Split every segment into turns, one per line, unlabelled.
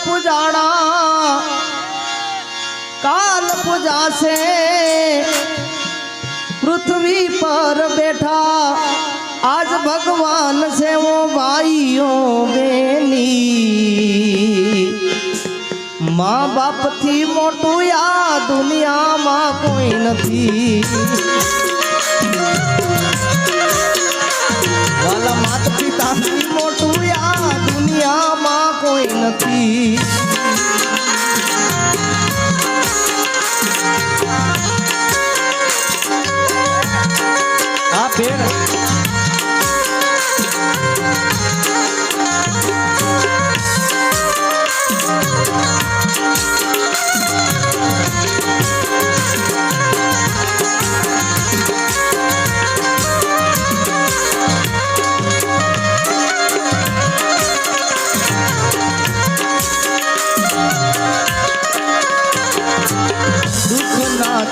पुजाणा काल पूजा से पृथ्वी पर बैठा आज भगवान से वो भाइयों बेनी माँ बाप थी मोटू या दुनिया माँ कोई नहीं वाला मात पिता थी मोटू या दुनिया माँ कोई नहीं आ पेड़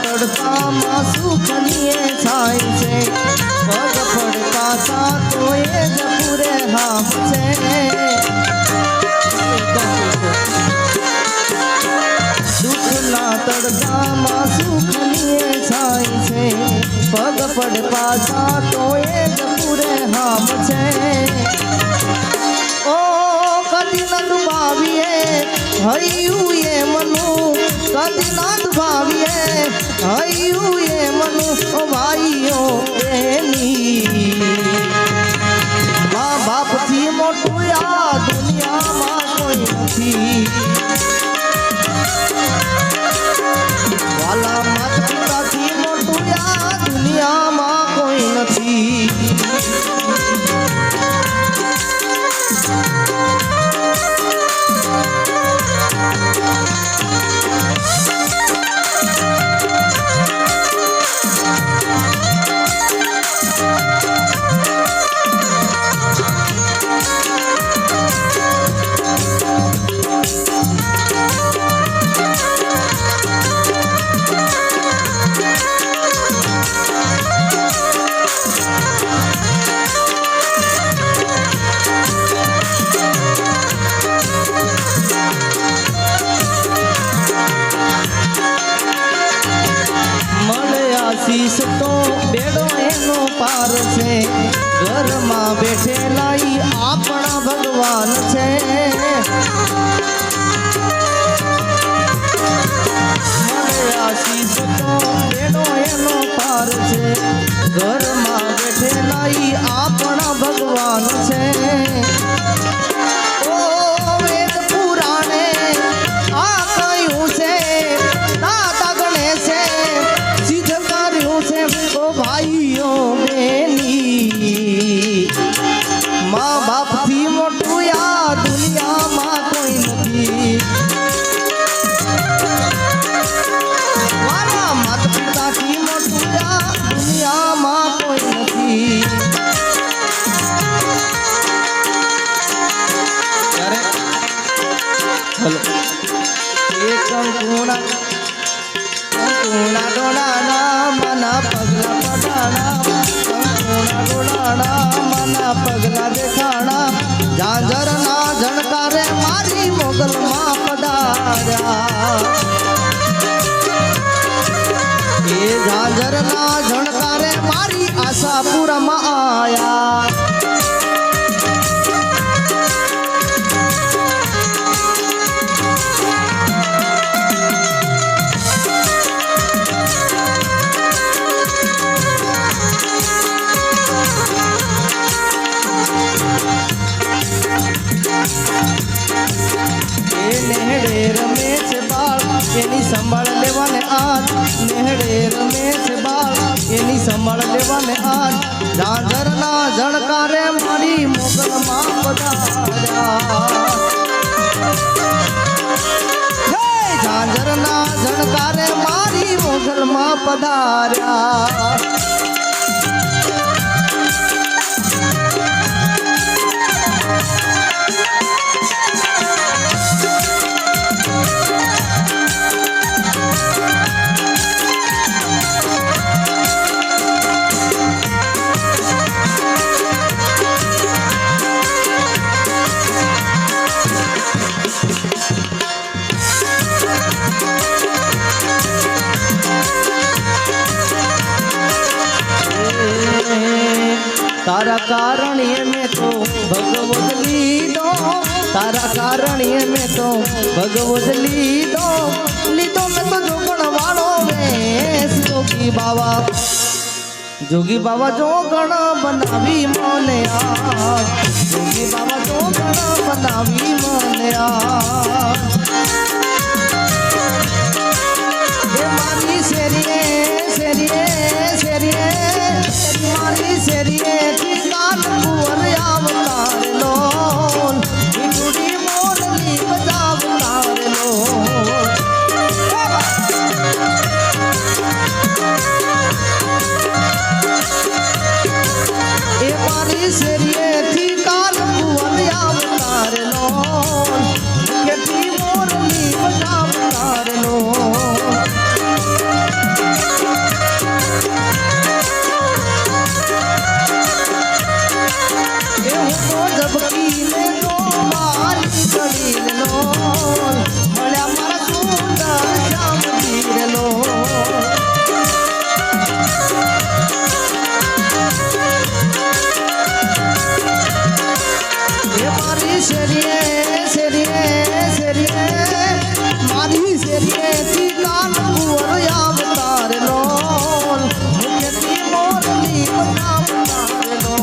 तड़ता मासू खनिए छाई से पग फड़का सा तो ये जपूरे हाथ से दुख ना तड़ता मासू खनिए छाई से पग फड़का सा तो ये जपूरे हाथ से ओ कदी न डुबाविए हयू ये मनु कदी ना डुबाविए हयू ये मनु ओ भाइयों बेनी माँ बाप थी मोटू या दुनिया माँ कोई नहीं वाला माता पिता थी मोटू या दुनिया माँ कोई नहीं आशीष तो बेड़ो एनो पार छे घर में बैठे लाई अपना भगवान छे आशीष तो बेड़ो एनो पार छे घर में बैठे लाई अपना भगवान छे ओ वेद पुराणे आ कयूं से दाता गणेश से ओ भाइयों बेनी माँ बाप थी मोटू या दुनिया माँ कोई नहीं वाला माता पिता थी मोटू या दुनिया माँ कोई नहीं अरे चलो एक गुणा गुणा डोलाना मना पगला पटाना गुणा डोलाना मना पगला देखाना झांझर ना झणकारे मारी मोगल माँ पधार्या ये झांझर ना झणकारे मारी आशापुर में आया नेहड़े रमेश बाल एनी संभाल लेवाने आज नेहड़े रमेश बाल एनी संभाल लेवाने आज झांझर ना झणकारे मारी मोगल माँ पधार्या झांझर ना झणकारे मारी मोगल माँ पधार्या તારા કારણીએ મેં તો ભગવત લીધો તારા કારણીએ મેં તો ભગવત લીધો લીધો મેં તો જોગણ વાળો વેશ જોગી બાવા જોગણ બનાવી મને આ જોગી બાવા જોગણ બનાવી મને આ મારી શેરીએ શેરીએ શેરીએ મારી શેરીએ થી કાલ કુંવર આવતાર લો વીજળી મોરલી બજાવતાર લો એ મારી શેરીએ થી કાલ કુંવર આવતાર લો કેટલી મોરલી બજાવતાર લો જબકીને તો મારી શરીર લો મળ્યા મારા સુંદર શ્યામ તીર લો મારી શરીએ શરીએ શરીએ મારી શરીએ થી કાન કુંવર આવતાર લો મુખ્યથી મોરલી આવતાર લો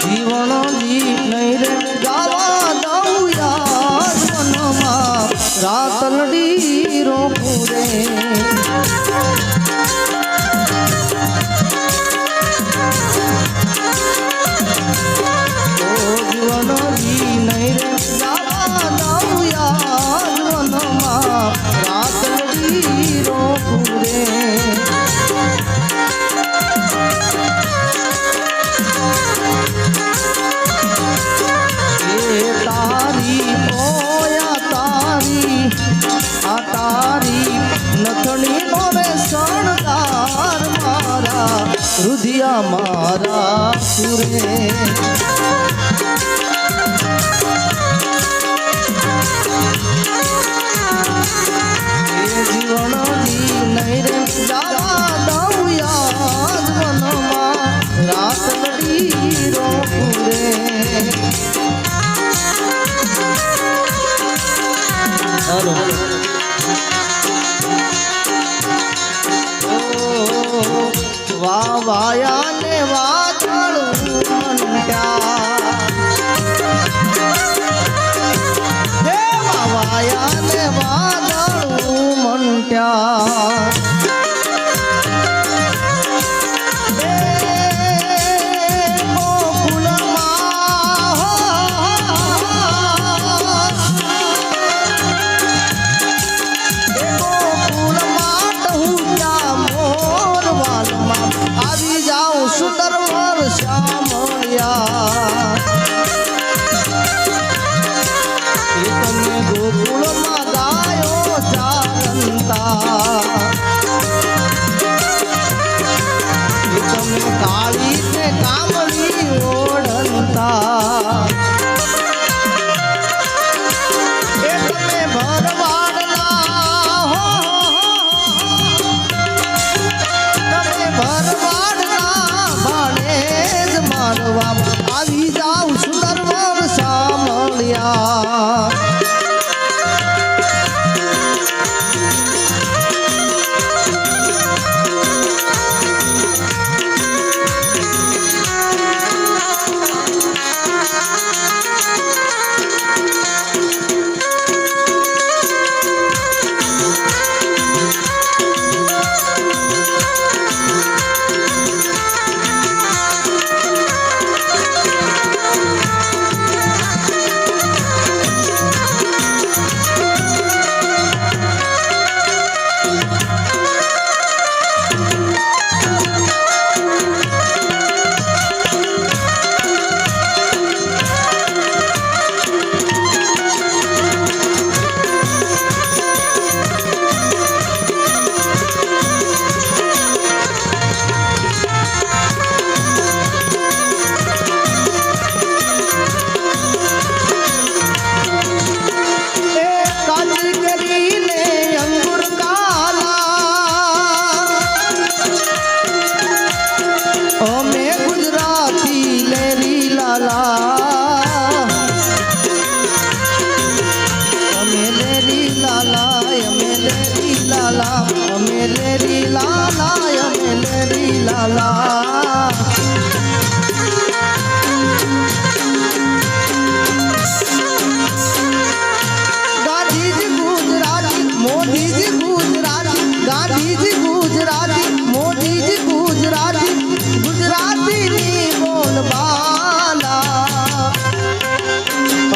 જીવણજી નહીં રે ગાવા દઉં યાર મનમાં રાતલડી રોકું રે જીવણજી નહીં રે ગાવા દઉં યાર મનમાં રાતલડી રોકું રે નથણી મોરે શણગાર મારા રુધિયા મારા સુરે જીવણજી નહીં રે જાવા દઉં યાદ મનમાં રાત લડી રોકું રે વાયા ને વાદળું મંડ્યા હે વાયા ને વાદળું મંડ્યા આવી જાઉં સુંદર વર્ષા મળ્યા એ તમે ગોકુળમાં ગાયો ચારંતા લેરી લાલા, અમે લેરી લાલા, અમે લેરી લાલા. ગાંધીજી ગુજરાતી, મોદીજી ગુજરાતી, ગાંધીજી ગુજરાતી, મોદીજી ગુજરાતી, ગુજરાતીની બોલબાલા.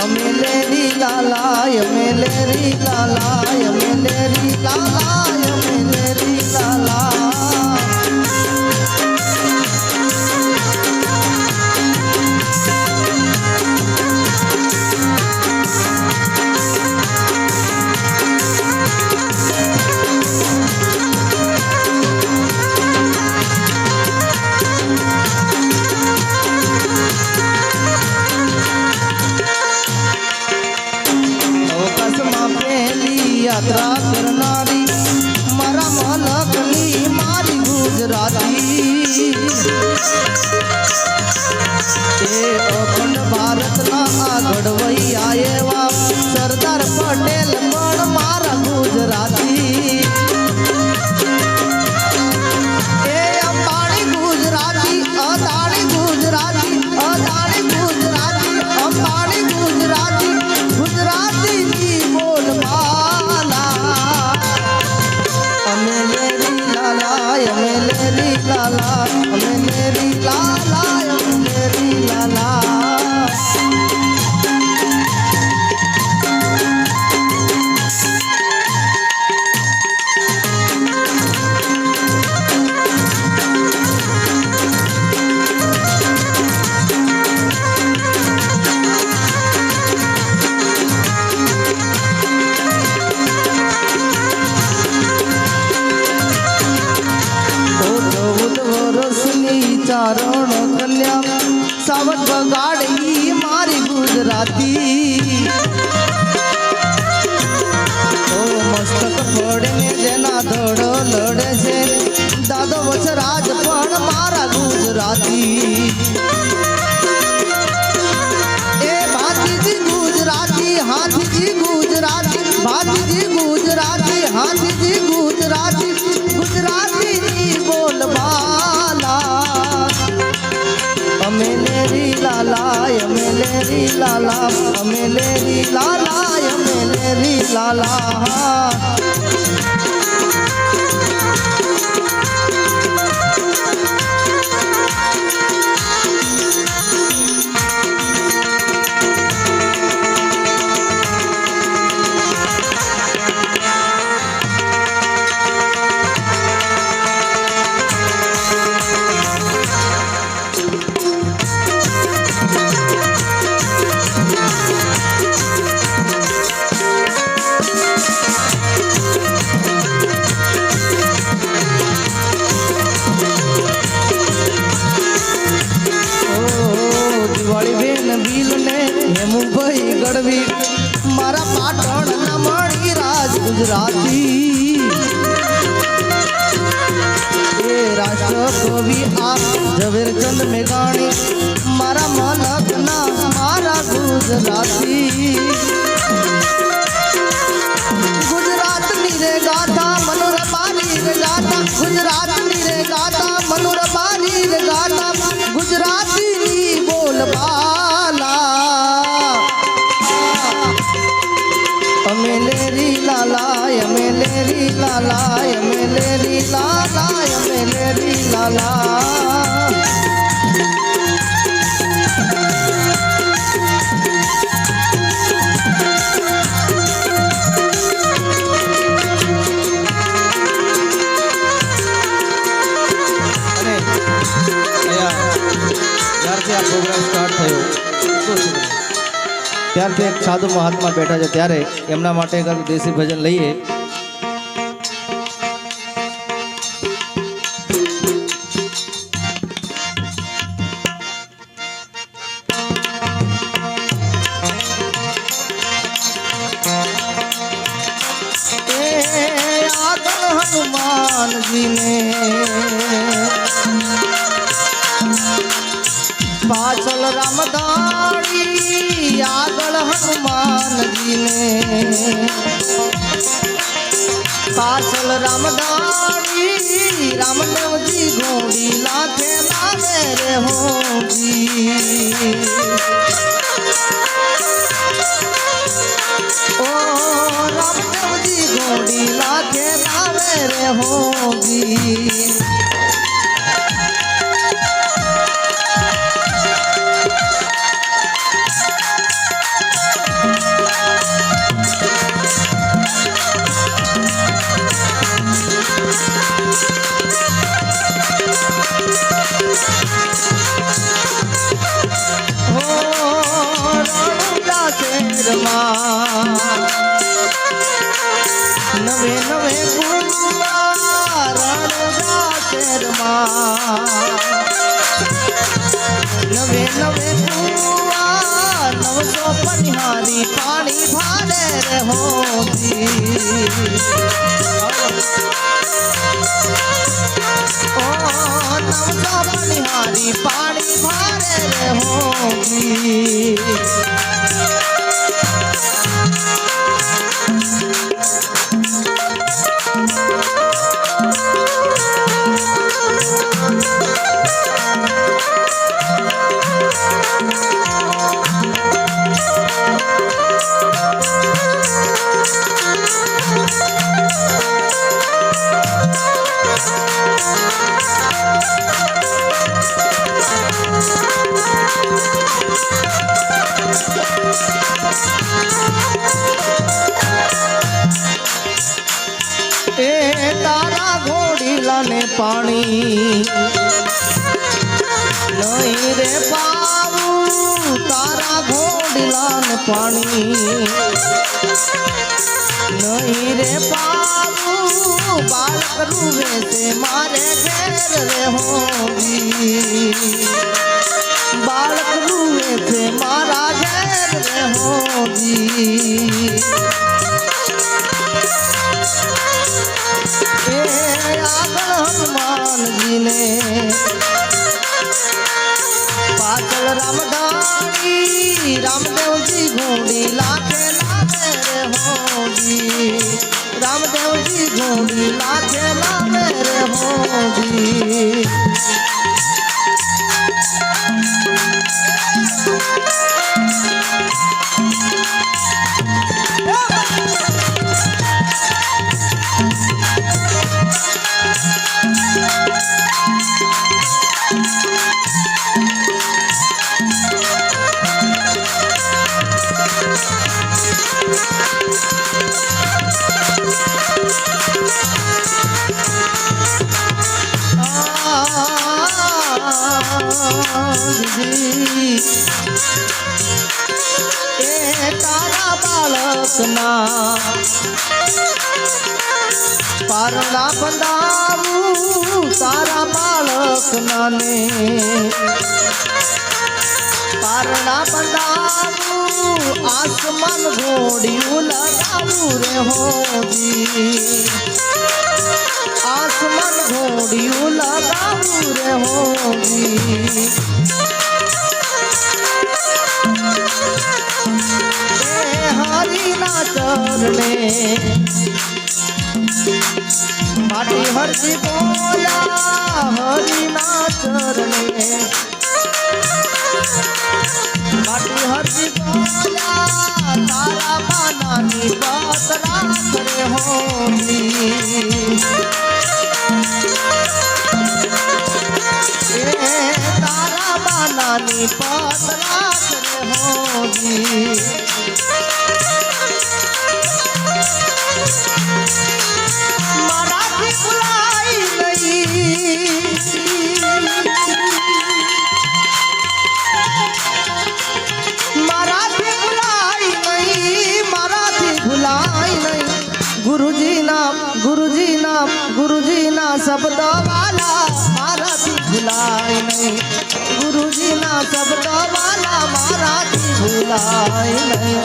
અમે લેરી લાલા, અમે લેરી લાલા, અમે લેરી લાલા, અમે લેરી લાલા. યાત્રા કરનારી મારા મલકની મારી ગુજરાતી. એ અખંડ ભારતના આ ઘડવૈયા એવા સરદાર પટેલ પણ મારા ગુજરાતી. એ અંબાણી ગુજરાતી, અદાણી ગુજરાતી, અદાણી ગુજરાતી, અંબાણી ગુજરાતી, ગુજરાતીની બોલબાલા. અમે લેરી લાલા, અમે લેરી લાલા, અમે લેરી લાલા, અમે લેરી લાલા. ચારણ કન્યા સાવત બગાડી મારી ગુજરાતી. ઓ મસ્તક ફોડને જેના ધડ લડે છે દાદો વચરાજ પણ મારા ગુજરાતી. એ ભાતીજી ગુજરાતી, હાથીજી ગુજરાતી, ભાતીજી ગુજરાતી, હાથીજી ગુજરાતી, ગુજરાતીની બોલબાલા. અમે લેરી લાલા, અમે લેરી લાલા, અમે લેરી લાલા, અમે લેરી લાલા. મુંબઈ ગઢવી મારા પાટણ ના મણી રાજ ગુજરાતી. એ રાષ્ટ્ર કવિ આ ઝવેરચંદ મેઘાણી મારા મલક ના મારા ગુજરાતી. ગુજરાતની રે ગાથા મનોરમાની રે ગાથા, ગુજરાતની રે ગાથા મનોરમાની રે ગાથા, ગુજરાતીની બોલબાલા. અમે લેરી લાલા, અમે લેરી લાલા, અમે લેરી લાલા, અમે લેરી લાલા. જ્યારથી આ પ્રોગ્રામ સ્ટાર્ટ થયો ત્યારથી એક સાધુ મહાત્મા બેઠા છે, ત્યારે એમના માટે એક દેશી ભજન લઈએ. હનુમાનજી ને પાછળ રામદાણી, આગળ હનુમાનજી ને पासल रामदानी रामदेव जी घोड़ी लाखे लावे रे होगी। ओ रामदेव जी घोड़ी लाखे लावे रे होगी। नवे नवे रणगा शेर नवे नवे नवसो पनिहारी पानी भारे रे होगी। ओ नवसो पनिहारी पानी भारे रे होगी। तारा घोड़ीला ने पानी नहीं रे पाऊ तारा घोड़ीला ने पानी नहीं रे पाऊ बालक रूवे से मारे घेर रे होगी। बालक रूवे से मारा घेर रे होगी। हनुमान जी ने पाचल रामदानी रामदेव जी घोड़ी लाखे लावे रे होगी। रामदेव जी घोड़ी लाखे लावे रे होगी। तारा बालक ना पारला बंदाऊ तारा बालक नाने पारला बंदाऊ आसमान घोड़ी लगाऊ रे होगी। आसमान घोड़ी लगाऊ रे होगी। हरी ना चरणे माटी हरजी बोला हरी ना चरणे माटी हरजी बोला तारा बानानी बात राख रे होगी। तारा बानानी बात राख रे होगी। मराठी बुलाई नहीं मराठी बुलाई नहीं मराठी बुलाई नहीं गुरुजी ना शब्द वाला मराठी बुलाई नहीं। गुरुजी ना शब्द वाला मराठी बुलाई नहीं।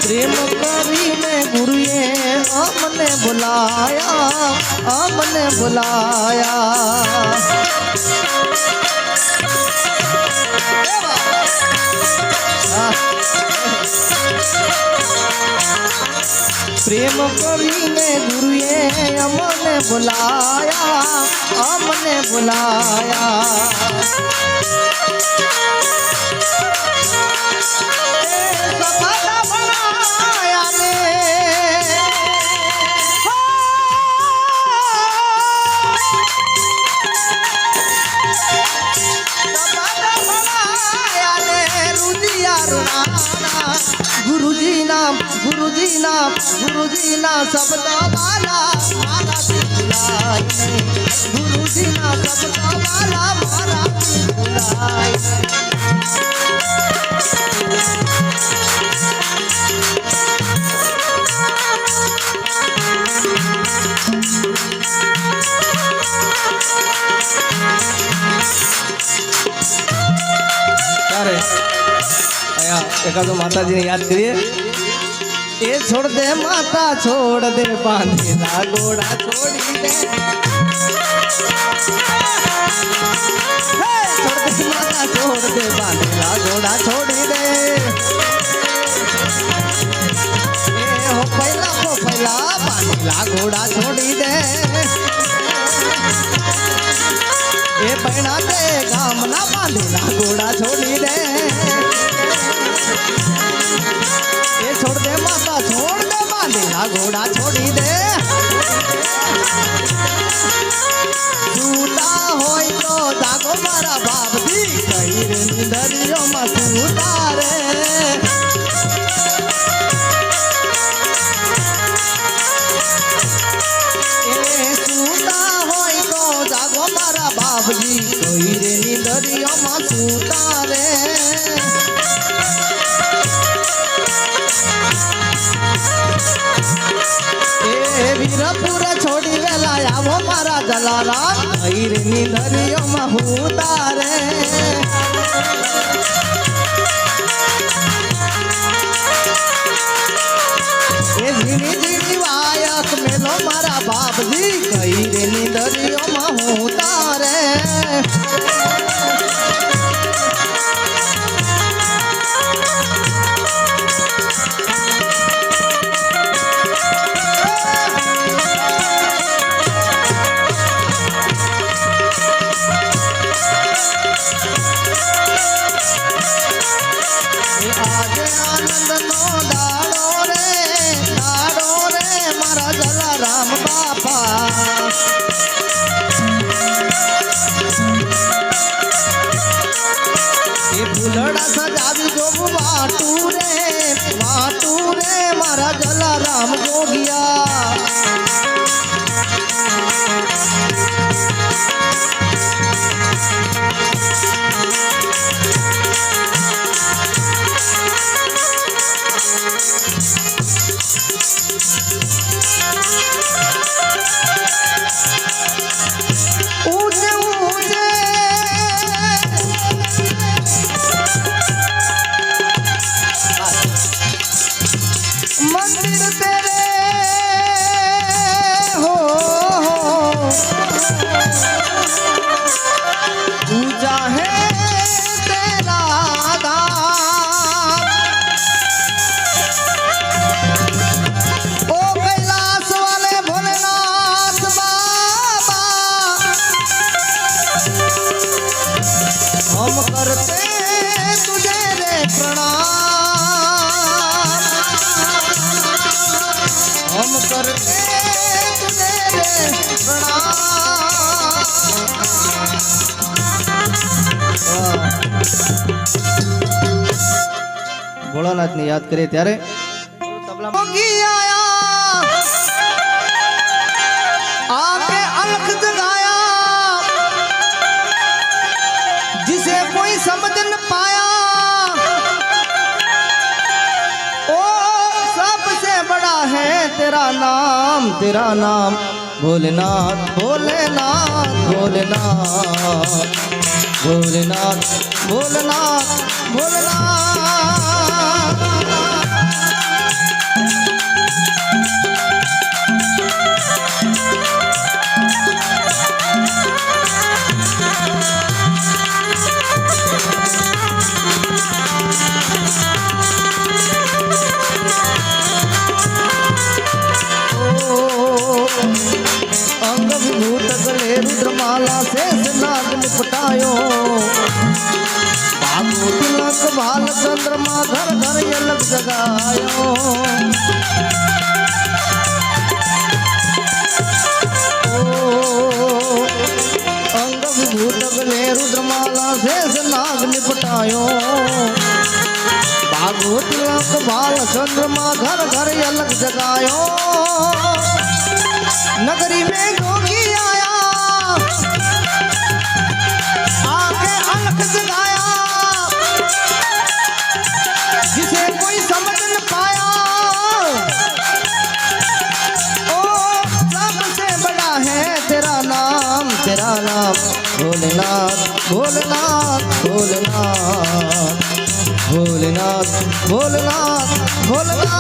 प्रेम कर કરીને ગુરુએ અમને બોલાયા પ્રેમ કરીને ગુરુએ અમને गुरुजी ना शब्द वाला मारा बुलाए गुरुजी ना शब्द वाला मारा बुलाए ત્યારે અહીંયા એકાદો માતાજીને યાદ કરીએ ये छोड़ दे माता छोड़ दे बांधेला घोड़ा छोड़ी दे छोड़ दे माता छोड़ दे बांधेला घोड़ा छोड़ी दे हो पहला बांधेला घोड़ा छोड़ी दे ये बहना दे गामना बांधेला घोड़ा छोड़ी दे ये छोड़ दे माता छोड़ दे बांधेला घोड़ा छोड़ी दे सूता होय तो जागो मारा बाप दी कई रे निंदरियो में सूता रे सूता होय तो जागो मारा बाप दी कई रे निंदरियो में सूता रे वीरपुर छोड़ी वेला आवो मारा जलाराम हीर निधरियो महूता रे ये झिनी झिनी वायक मेलो मारा बाप जी हीर निधरियो महूता रे फूलड़ा सजावी जो वाटू रे मारा जलाराम जोगिया हम करते तुझे प्रणाम। भोलानाथ ने याद करे त्यारे आके अलख जगाया जिसे कोई समझ न पाया है तेरा नाम भोलेनाथ भोलेनाथ भोलेनाथ भोलेनाथ भोलेनाथ भोलेनाथ जगायो। अंग विभूत गले रुद्रमाला शेष नाग निपटायो। भागवत लंक बाल चंद्रमा घर घर अलग जगायो। नगरी में जोगी आया आके अलग जगाया। जिसे कोई समझ न पाया ओ सबसे बड़ा है तेरा नाम भोलेनाथ भोलेनाथ भोलेनाथ भोलेनाथ भोलेनाथ भोलेनाथ।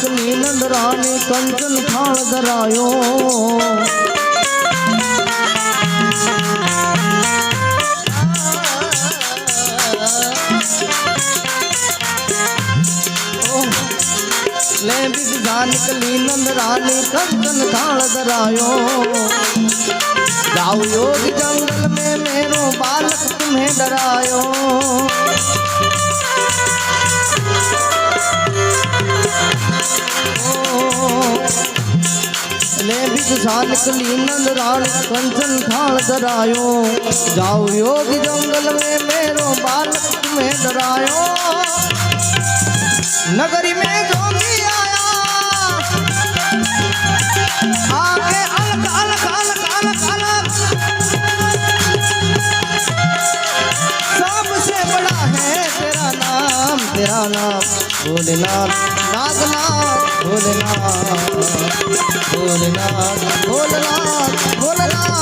नीलंद रानी कंचन थाल धरायो। ले बिजानिक नीलंद रानी कंचन थाल धरायो। जाओ योग जंगल में मेरो बालक तुम्हें डरायो। ले बिजानिक नीलंद रानी कंचन थाल धरायो। जाओ योग जंगल में मेरो बालक तुम्हें डरायो। नगरी में जोगी आया आके अलग अलग अलग अलग अलग। सबसे बड़ा है तेरा नाम भोलेनाथ नागनाथ भोलेनाथ भोलेनाथ भोलेनाथ भोलेनाथ।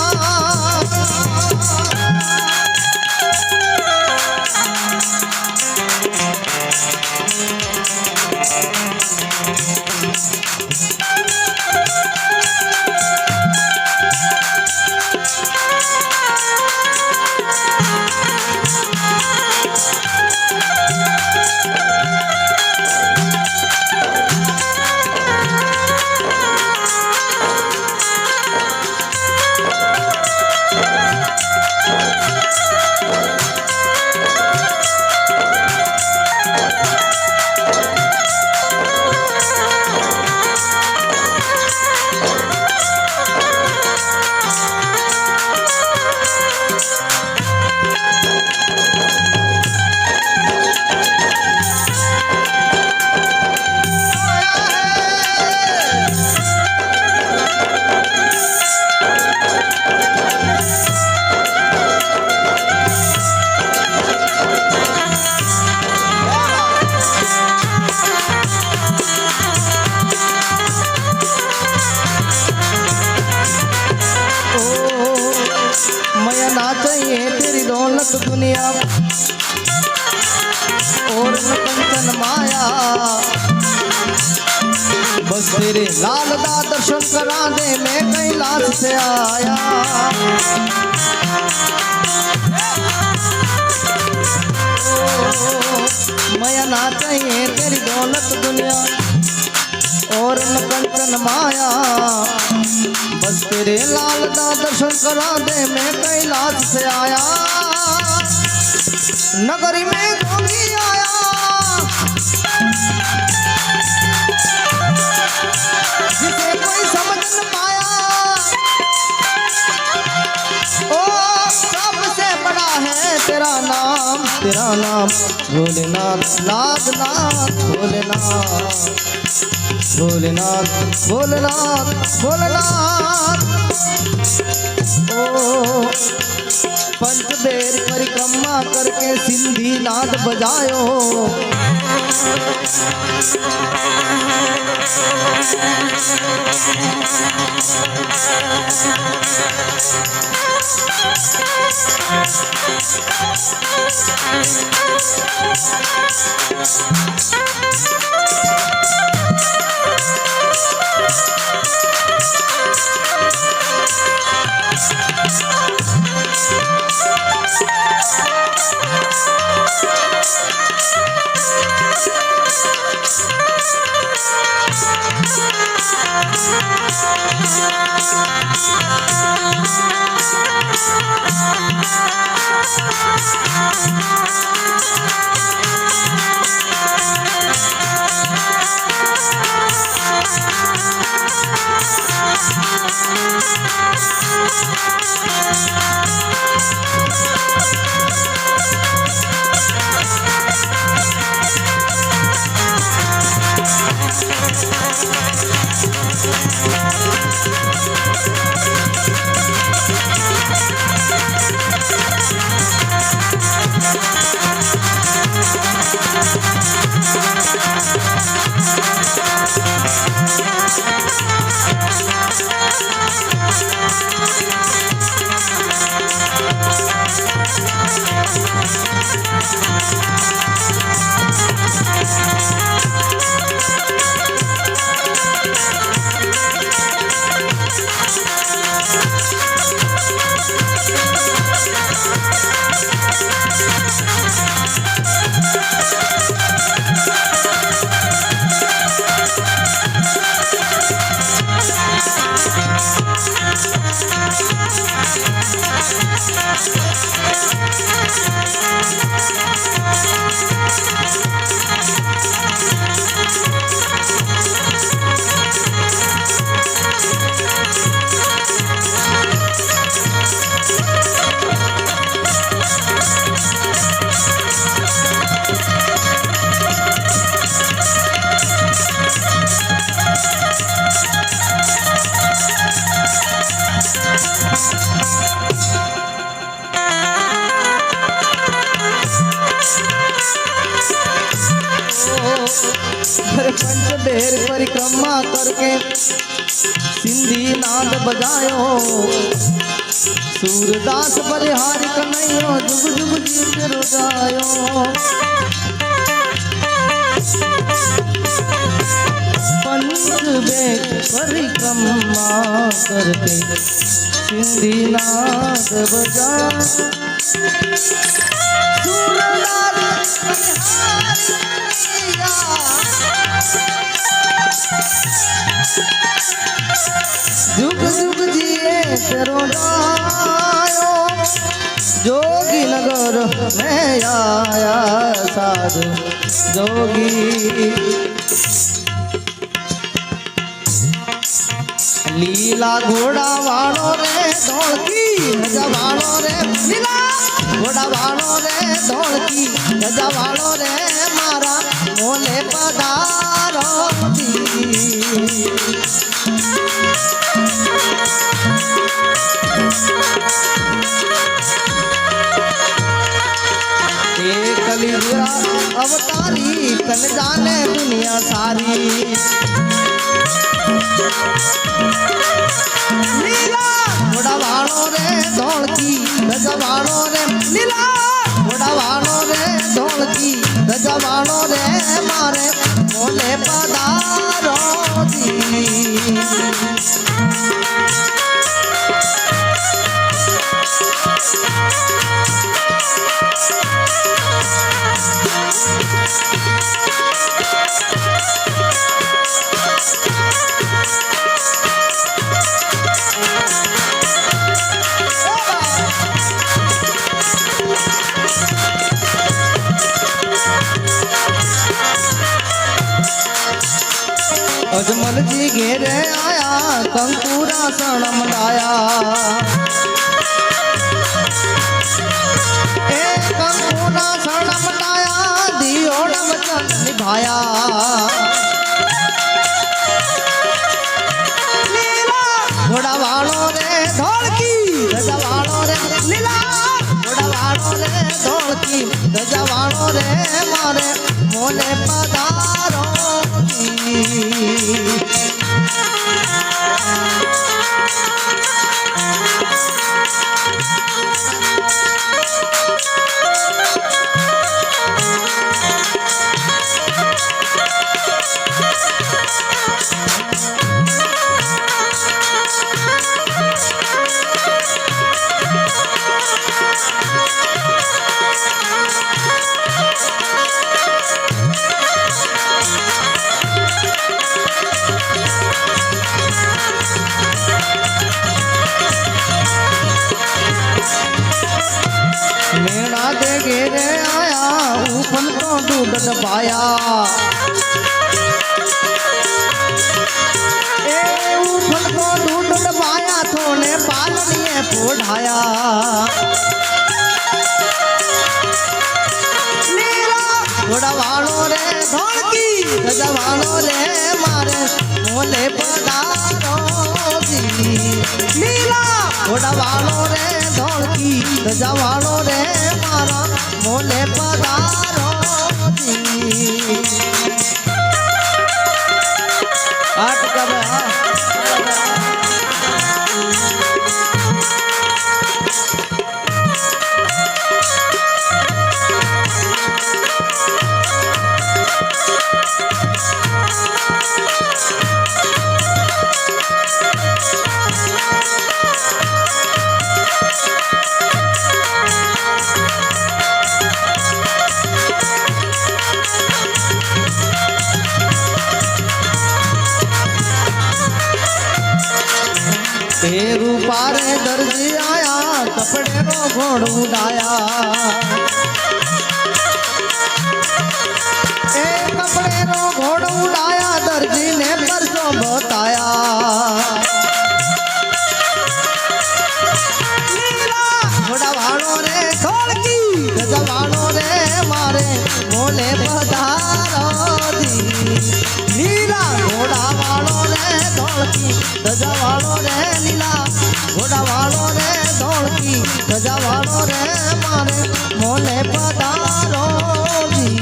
दुनिया और न कंचन माया। बस तेरे लाल दा दर्शन करा दे मैं कैलाश से आया। माया ना चाहिए तेरी दौलत दुनिया और न कंचन माया। बस तेरे लाल दा दर्शन करा दे मैं कैलाश से आया। नगरी में जोगी आया जिसे कोई समझ न पाया ओ सब तेरा नाम भोलेनाथ नाथ नाथ भोलेनाथ भोलेनाथ भोलेनाथ भोलेनाथ। ओ पंचबेर परिक्रमा करके सिंधी नाद बजायो। पंचबेर परिक्रमा करके सिंधी नाद बजायो। सूरदास बलिहारी कन्हैयो जुग जुग जीत रुजायो। पंचबेर परिक्रमा करके सिंधी नाद बजायो। सूरदास जुग जुग जिए तेरो गायो। जोगी नगर में आया साधु जोगी। लीला घोड़ा वाणो रे दौड़की गजा वाणो रे लीला घोड़ा वाणो रे दौड़की गजा वाणो रे मारा मोले पधारो दी। कलियुगा अवतारी तन जाने दुनिया सारी। लीला घोड़ा वाणो रे दौड़की गजा वाणो रे लीला घोड़ा वाणो रे दौड़की गजा वाणो रे मारे मोले पधारो दी। अजमल जी घेरे आया कंकूरा सनम लाया। ए कंकूरा પોઢાયા ઘોડા વાળો રે ધોળકી ધજા વાળો રે લીલા ઘોડા વાળો રે ધોળકી ધજા વાળો રે મારે મોલે પધારો मेरा दे घेरे आया ऊपन तो ढूंढ पाया ए ऊपन को ढूंढ पाया थोने पालनिए पोढ़ाया घोड़ा वालो रे धोड़की धजा वालो रे मारे मोले पधारो नीला घोड़ा वालो रे धोड़की धजा वालो रे मारा मोले पधारो आठ कब रूपारे दर्जी आया कपड़े रो घोड़ उड़ाया ए कपड़े रो घोड़ उड़ाया दर्जी ने परसों बताया घोड़ा वालो रे धोड़की गजा वालो रे मारे मोले पधारो दी नीला घोड़ा वालो रे धोड़की गजा वालो रे नीला घोड़ा वालो रे धोड़की गजा वालो रे मारे मोले पधारो दी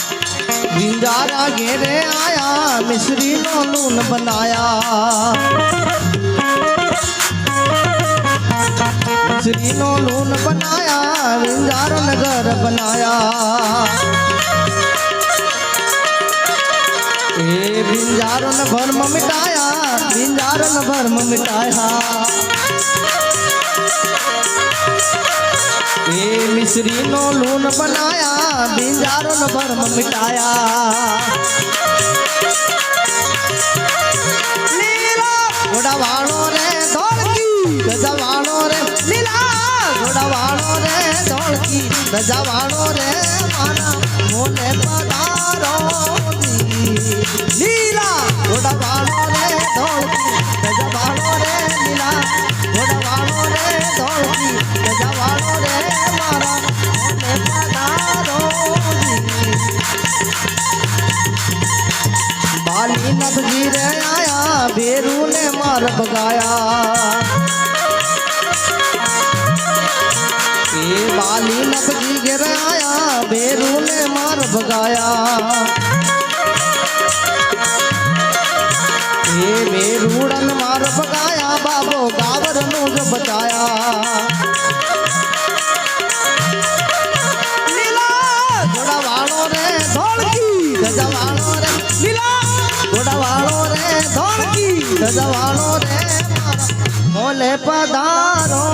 विंजारा घेरे आया मिश्री नो लून बनाया मिश्री नो लून बनाया विंजारो नगर बनाया ए विंजारो न भर्म मिटाया विंजारो न भर्म मिटाया ए मिश्री नो लून बनाया बिंजारो न भर्म मिटाया नीला घोड़ा वालो रे धोड़की गजा वालो रे नीला घोड़ा वालो रे धोड़की गजा वालो रे माना मोले पधारो नीला घोड़ा वालो रे धोड़की गजा वालो रे नीला घोड़ा वालो रे धोड़की गजा वालो रे मारा मोले पधारो बाली नथ जी रे आया बेरू ने मार भगाया बाली नथ जी गिर आया बेरू ने मार भगाया बेरूड़न मार भगाया बाबो गावर नु जो बचाया नीला घोड़ा वालो रे धोड़की गजा वालो रे नीला घोड़ा वालो रे धोड़की गजा वालो रे मारा मोले पधारो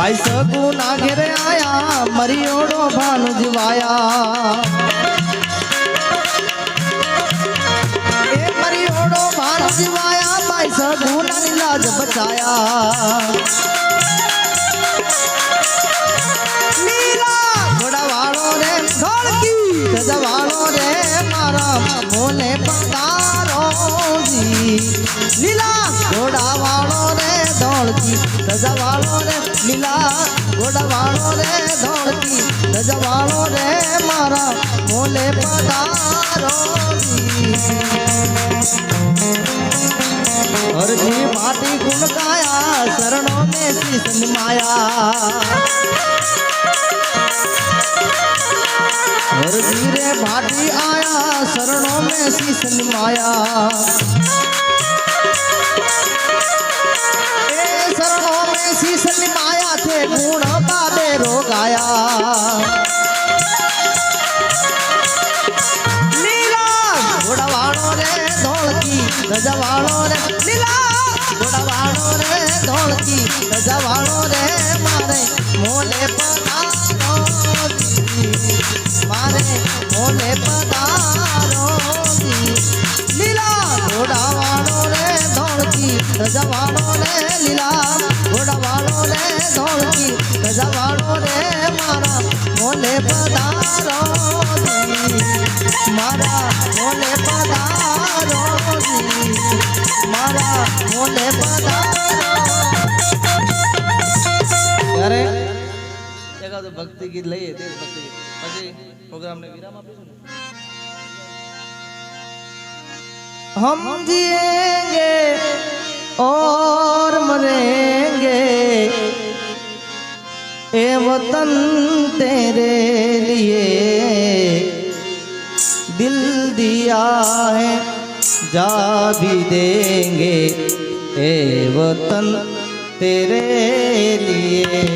भाई सगुना घेरे आया मरियोड़ो भानु जीवाया ए मरियोड़ो भानु जीवाया भाई सगुना नी लाज बचाया लीला घोड़ावाड़ो रे ढोलकी सजवाड़ो रे मारा मोने पधारो जी लीला घोड़ावाड़ो रे ढोलकी सजवाड़ो रे लीला घोड़ावाड़ो रे ढोलकी सजवाड़ो रे मारा मोले पधारो जी हर जी माटी गुण गाया शरणों में शीश निमाया हर धीरे भाटी आया शरणों में शीश निमाया ए शरणों में शीश निमाया थे गुण बाबे रो गाया लीला घोड़ावाड़ो रे ढोलकी सजवाड़ो रे लीला घोड़ावाड़ो रे ढोलकी सजवाड़ो रे मारे मोले पधारो मारे मोले पधारो लीला घोड़ावाड़ो रे ढोलकी सजवाड़ो रे लीला घोड़ावाड़ो रे ढोलकी सजवाड़ो रे मारा मोले पधारो मारा मोले पधारो मारा मोले पधारो यारे जगह तो भक्ति गीत लઈએ દેશ ભક્તિ ગીત પછી પ્રોગ્રામ ને વિરામ આપીશું ને हम जिएंगे और मरेंगे ए वतन तेरे लिए दिल दिया है जा भी देंगे ए वतन तेरे लिए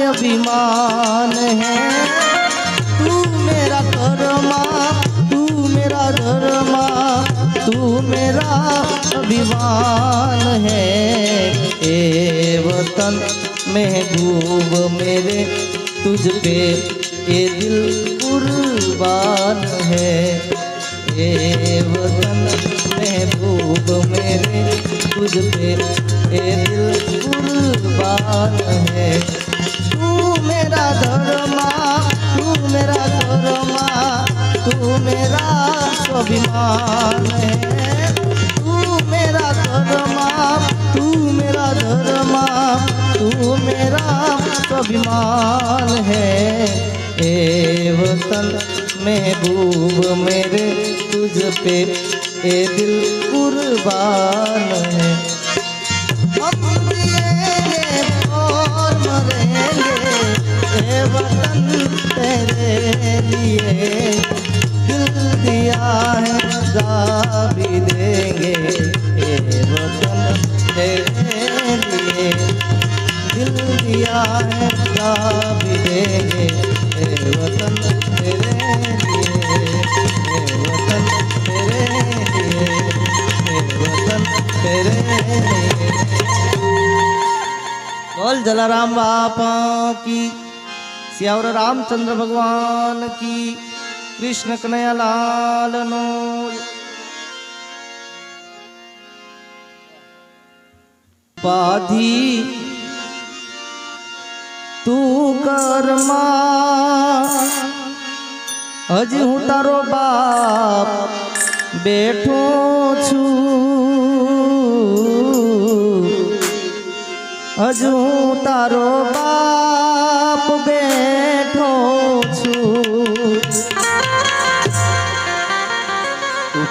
अभिमान है तू मेरा कर्मा तू मेरा धर्मा तू मेरा अभिमान है ए वतन महबूब मेरे तुझ पे ये दिल कुर्बान है ए वतन महबूब मेरे तुझ पे ये दिल कुर्बान है तू मेरा धर्मा तू मेरा धर्मा तू मेरा स्वाभिमान है तू मेरा धर्मा तू मेरा धर्मा तू मेरा स्वाभिमान है ए वतन महबूब मेरे तुझ पे ए दिल कुर्बान है हम जिएंगे और मरेंगे ए वतन तेरे लिए दिल दिया है जा भी देंगे ए वतन तेरे लिए दिल दिया है जा भी देंगे ए वतन तेरे लिए ए वतन तेरे लिए ए वतन तेरे लिए बोल जलाराम बापा की श्यावर रामचंद्र भगवान की कृष्ण कन्हैया लाल नो पाधी तू कर्मा हजी हूँ तारो बाप बैठो छू हजू तारो बाप बैठो छू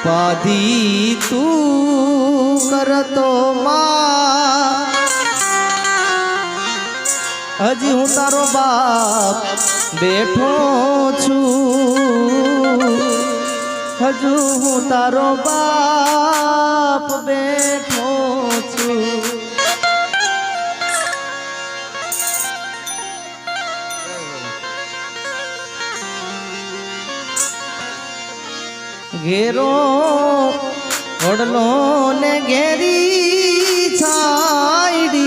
ઉપાધિ તું કરતો માં હજી હું તારો બાપ બેઠો છું હજુ હું તારો બાપ બેઠો છું ઘેરો વડલો ને ઘેરી છાયડી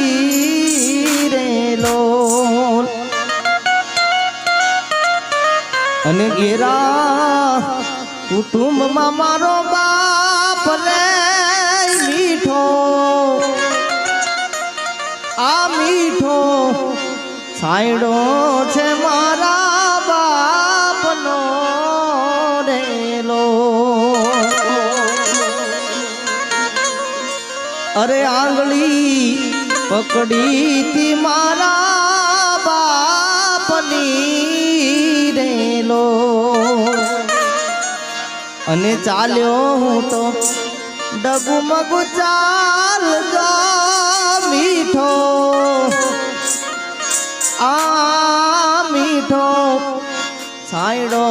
રેલો અને ઘેરા કુટુંબમાં મારો બાપ રે મીઠો આ મીઠો છાયડો છે મારા બાપનો રેલો અરે આંગળી પકડી તી મારા બાપની રેલો અને ચાલ્યો હું તો ડગુમગુ ચાલ મીઠો આ મીઠો છાયડો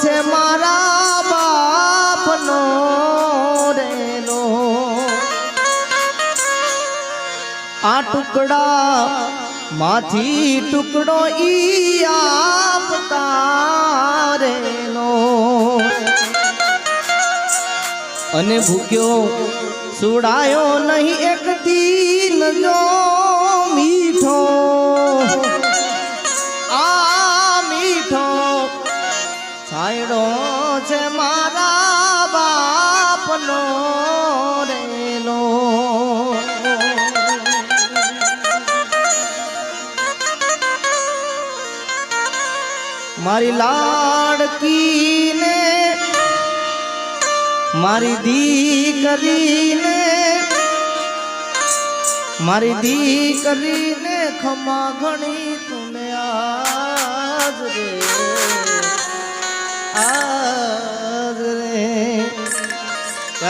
છે મારા બાપનો રેલો આ ટુકડા માંથી ટુકડો ઈ આપતા રેલો અને ભૂખ્યો સુડાયો નહીં એક દીન જો મીઠો આ મીઠો છાયડો છે મારા બાપનો રેલો મારી લાડકીને મારી દીકરીને ખમા ઘણી તુને આજ રે